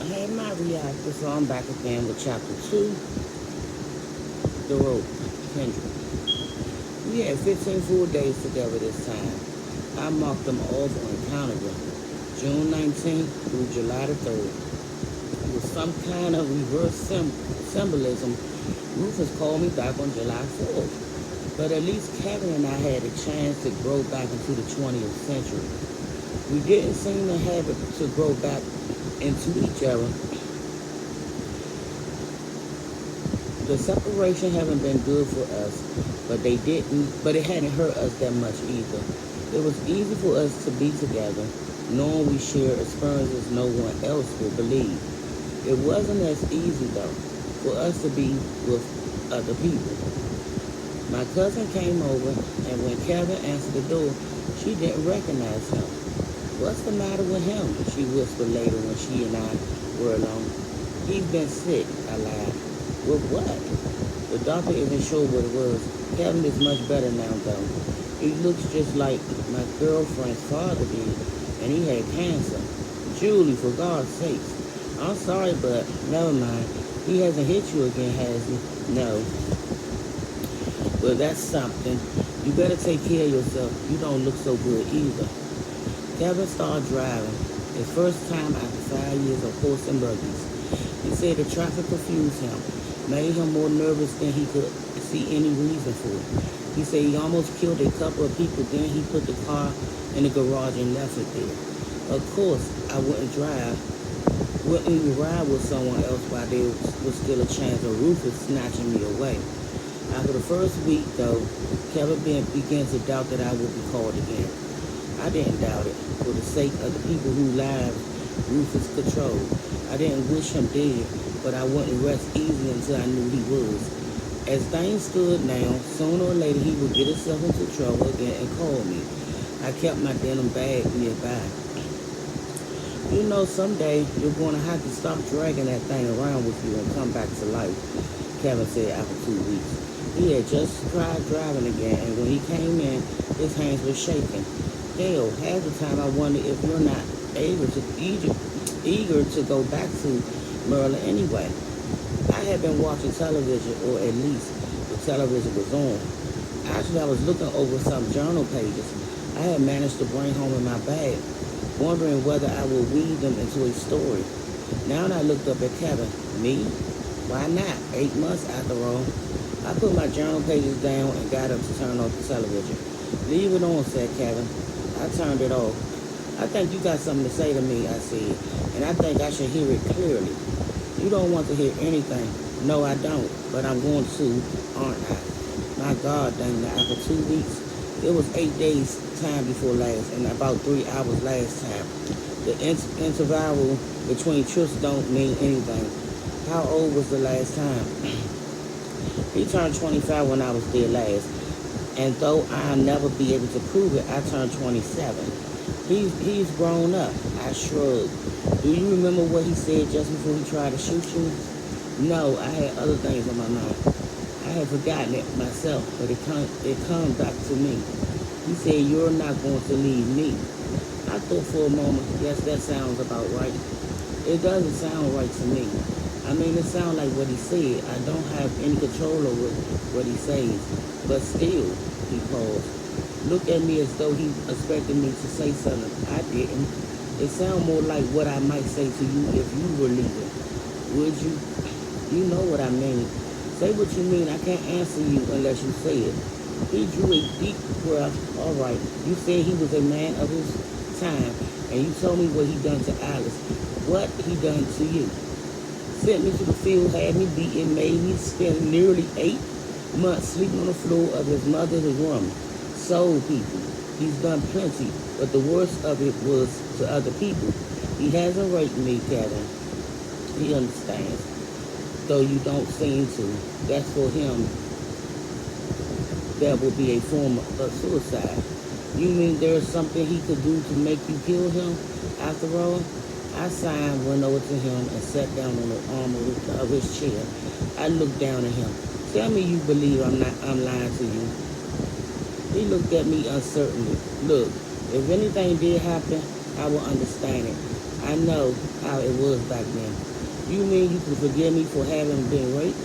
Hey, my reactor, so I'm back again with chapter 2, The Rope, Kindred. We had 15 full days together this time. I marked them off on calendar, June 19th through July the 3rd. With some kind of reverse symbolism, Rufus called me back on July 4th. But at least Kevin and I had a chance to grow back into the 20th century. We didn't seem to have it to grow back into each other. The separation haven't been good for us, but it hadn't hurt us that much either. It was easy for us to be together, knowing we shared experiences no one else would believe. It wasn't as easy though, for us to be with other people. My cousin came over, and when Kevin answered the door, she didn't recognize him. What's the matter with him? She whispered later when she and I were alone. He's been sick, I lied. With what? The doctor isn't sure what it was. Kevin is much better now, though. He looks just like my girlfriend's father did, and he had cancer. Julie, for God's sakes. I'm sorry, but never mind. He hasn't hit you again, has he? No. Well, that's something. You better take care of yourself. You don't look so good either. Kevin started driving. His first time after 5 years of horse and buggies. He said the traffic confused him, made him more nervous than he could see any reason for. He said he almost killed a couple of people, then he put the car in the garage and left it there. Of course, I wouldn't ride with someone else while there was still a chance of Rufus snatching me away. After the first week, though, Kevin began to doubt that I would be called again. I didn't doubt it, for the sake of the people whose lives Rufus controlled. I didn't wish him dead, but I wouldn't rest easy until I knew he was. As things stood now, sooner or later he would get himself into trouble again and call me. I kept my denim bag nearby. You know, someday you're going to have to stop dragging that thing around with you and come back to life, Kevin said after 2 weeks. He had just tried driving again, and when he came in, his hands were shaking. Hell, half the time I wonder if you're not eager to go back to Maryland anyway. I had been watching television, or at least the television was on. Actually, I was looking over some journal pages I had managed to bring home in my bag, wondering whether I would weave them into a story. Now I looked up at Kevin. Me? Why not? 8 months after all. I put my journal pages down and got up to turn off the television. Leave it on, said Kevin. I turned it off. I think you got something to say to me, I said, and I think I should hear it clearly. You don't want to hear anything. No, I don't, but I'm going to, aren't I? My God, dang it, after 2 weeks, it was 8 days time before last, and about 3 hours last time. The interval between trips don't mean anything. How old was the last time? He turned 25 when I was there last. And though I'll never be able to prove it, I turned 27. He's grown up. I shrugged. Do you remember what he said just before he tried to shoot you? No, I had other things on my mind. I had forgotten it myself, but it come back to me. He said, you're not going to leave me. I thought for a moment, yes, that sounds about right. It doesn't sound right to me. I mean, it sounds like what he said. I don't have any control over what he says. But still, he paused. Looked at me as though he expected me to say something. I didn't. It sounds more like what I might say to you if you were leaving. Would you? You know what I mean. Say what you mean. I can't answer you unless you say it. He drew a deep breath. All right. You said he was a man of his time, and you told me what he done to Alice. What he done to you? Sent me to the field, had me beaten, made me spend nearly 8 months sleeping on the floor of his mother's room. Sold people. He's done plenty, but the worst of it was to other people. He hasn't raped me, Kevin. He understands, though you don't seem to. That's for him. That would be a form of suicide. You mean there's something he could do to make you kill him? After all, I signed, went over to him, and sat down on the arm of his chair. I looked down at him. Tell me you believe I'm lying to you. He looked at me uncertainly. Look, if anything did happen, I will understand it. I know how it was back then. You mean you can forgive me for having been raped?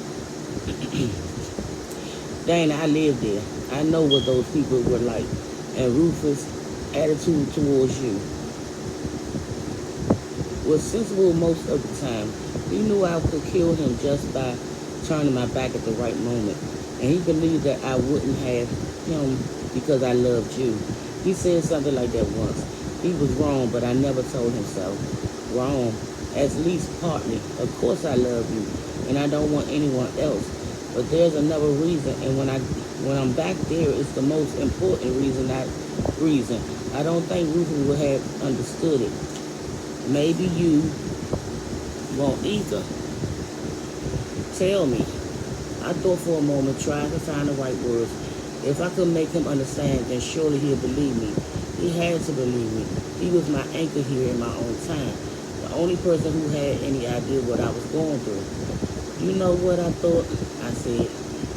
Dana, I lived there. I know what those people were like. And Rufus' attitude towards you was sensible most of the time. He knew I could kill him just by turning my back at the right moment. And he believed that I wouldn't have him because I loved you. He said something like that once. He was wrong, but I never told him so. Wrong, at least partly. Of course I love you, and I don't want anyone else. But there's another reason, and when I'm back there, it's the most important reason. I don't think Rufus would have understood it. Maybe you won't either. Tell me. I thought for a moment, trying to find the right words. If I could make him understand, then surely he'll believe me. He had to believe me. He was my anchor here in my own time. The only person who had any idea what I was going through. You know what I thought? I said.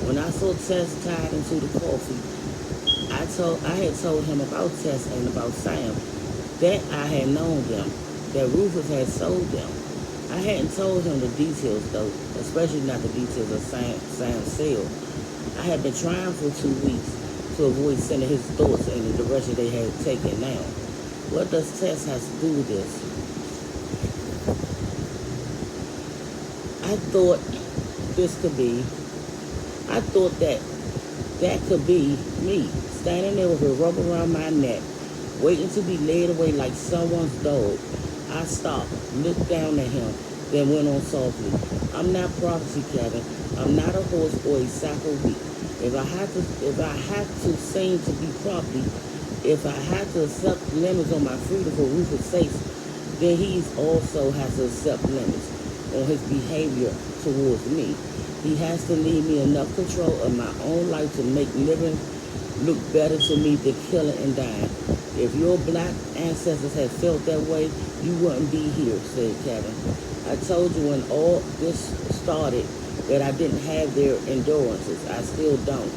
When I saw Tess tied into the coffee, I had told him about Tess and about Sam. That I had known them. That Rufus had sold them. I hadn't told him the details though, especially not the details of Sam's sale. I had been trying for 2 weeks to avoid sending his thoughts in the direction they had taken now. What does Tess have to do with this? I thought that could be me, standing there with a rope around my neck, waiting to be led away like someone's dog. I stopped, looked down at him, then went on softly. I'm not prophecy, Kevin. I'm not a horse or a sack of wheat. If I had to seem to be property, if I had to accept limits on my freedom for Rufus' sake, then he also has to accept limits on his behavior towards me. He has to leave me enough control of my own life to make living look better to me than killing and dying. If your black ancestors had felt that way, you wouldn't be here, said Kevin. I told you when all this started that I didn't have their endurances. I still don't.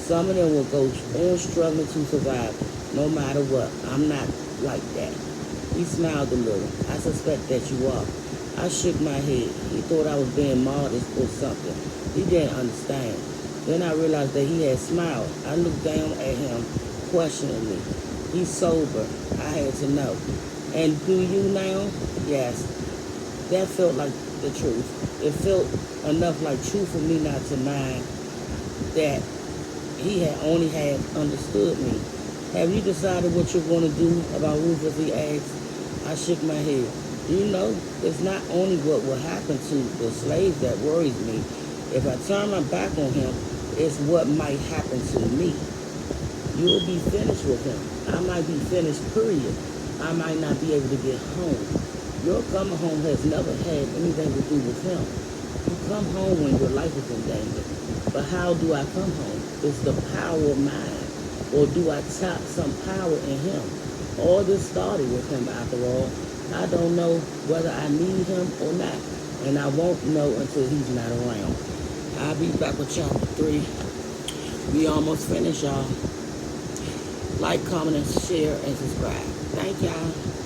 Some of them will go on struggling to survive no matter what. I'm not like that. He smiled a little. I suspect that you are. I shook my head. He thought I was being modest or something. He didn't understand. Then I realized that he had smiled. I looked down at him questioningly. He's sober. I had to know. And do you now? Yes. That felt like the truth. It felt enough like truth for me not to mind that he had only had understood me. Have you decided what you're going to do about Rufus? He asked. I shook my head. You know, it's not only what will happen to the slaves that worries me. If I turn my back on him, it's what might happen to me. You'll be finished with him. I might be finished, period. I might not be able to get home. Your coming home has never had anything to do with him. You come home when your life is in danger. But how do I come home? It's the power of mine. Or do I tap some power in him? All this started with him after all. I don't know whether I need him or not. And I won't know until he's not around. I'll be back with chapter 3. We almost finished, y'all. Like, comment, and share, and subscribe. Thank y'all.